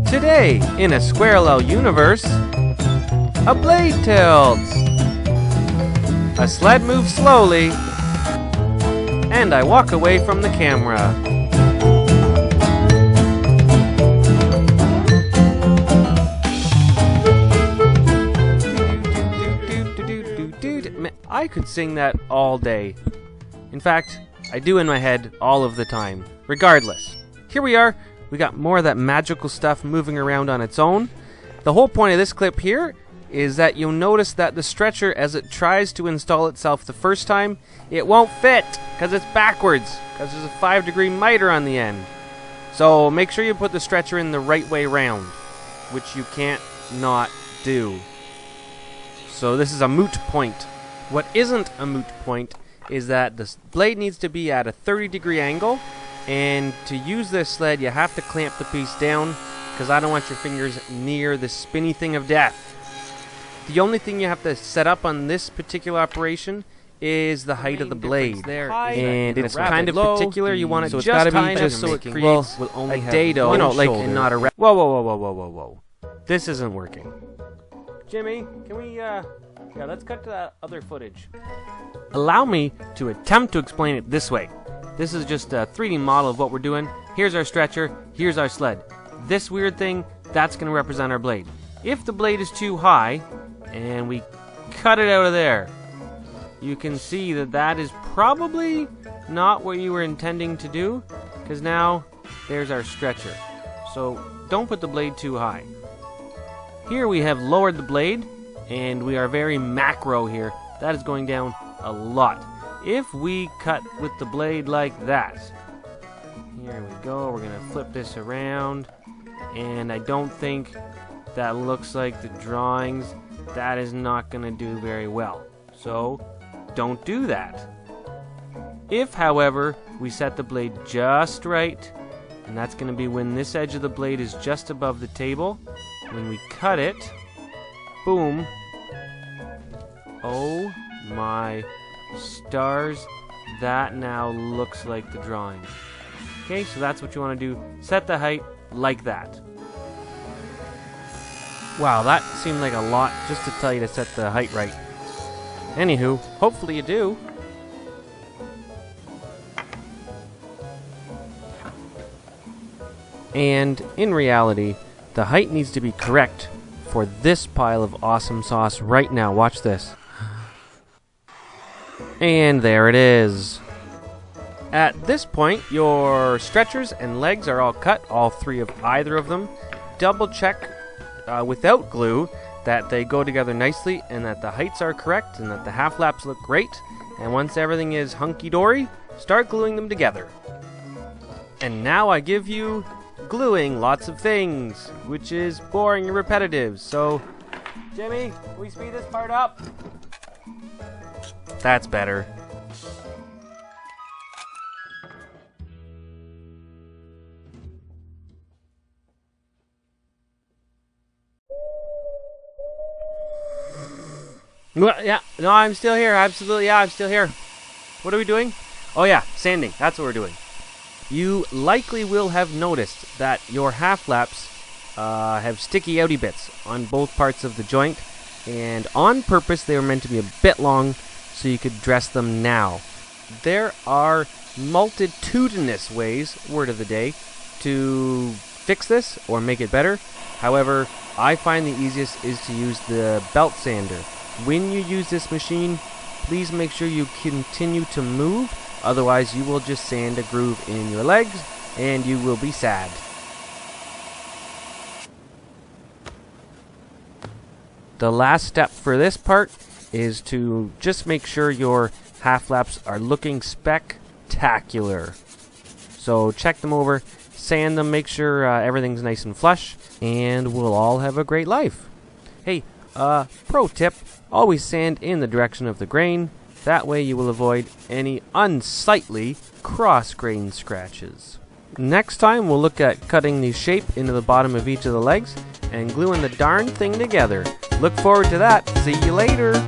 Today, in a squirrel universe, a blade tilts, a sled moves slowly, and I walk away from the camera. I could sing that all day. In fact, I do in my head all of the time. Regardless, here we are. We got more of that magical stuff moving around on its own. The whole point of this clip here is that you'll notice that the stretcher, as it tries to install itself the first time, it won't fit because it's backwards, because there's a 5-degree miter on the end. So make sure you put the stretcher in the right way round, which you can't not do. So this is a moot point. What isn't a moot point is that the blade needs to be at a 30-degree angle, and to use this sled you have to clamp the piece down because I don't want your fingers near the spinny thing of death. The only thing you have to set up on this particular operation is the height of the blade, and it's kind of particular. You want it so just high enough so it creates a dado, like and not a whoa. This isn't working. Jimmy, can we yeah, let's cut to that other footage. Allow me to attempt to explain it this way. This is just a 3D model of what we're doing. Here's our stretcher, here's our sled. This weird thing, that's going to represent our blade. If the blade is too high, and we cut it out of there, you can see that that is probably not what you were intending to do, because now there's our stretcher. So don't put the blade too high. Here we have lowered the blade, and we are very macro here. That is going down a lot. If we cut with the blade like that, here we go, we're going to flip this around, and I don't think that looks like the drawings. That is not going to do very well. So don't do that. If, however, we set the blade just right, and that's going to be when this edge of the blade is just above the table, when we cut it, boom, oh my stars, that now looks like the drawing. Okay, so that's what you want to do. Set the height like that. Wow, that seemed like a lot just to tell you to set the height right. Anywho, hopefully you do. And in reality, the height needs to be correct for this pile of awesome sauce right now. Watch this. And there it is. At this point, your stretchers and legs are all cut, all three of either of them. Double check without glue that they go together nicely and that the heights are correct and that the half laps look great. And once everything is hunky-dory, start gluing them together. And now I give you gluing lots of things, which is boring and repetitive. So, Jimmy, can we speed this part up? That's better. Well, yeah, no, I'm still here. Absolutely, yeah, I'm still here. What are we doing? Oh yeah, sanding. That's what we're doing. You likely will have noticed that your half laps have sticky outy bits on both parts of the joint, and on purpose they were meant to be a bit long so you could dress them now. There are multitudinous ways, word of the day, to fix this or make it better. However, I find the easiest is to use the belt sander. When you use this machine, please make sure you continue to move, otherwise you will just sand a groove in your legs and you will be sad. The last step for this part is to just make sure your half laps are looking spectacular. So check them over, sand them, make sure everything's nice and flush, and we'll all have a great life. Hey, pro tip, always sand in the direction of the grain. That way you will avoid any unsightly cross-grain scratches. Next time we'll look at cutting the shape into the bottom of each of the legs and gluing the darn thing together. Look forward to that. See you later.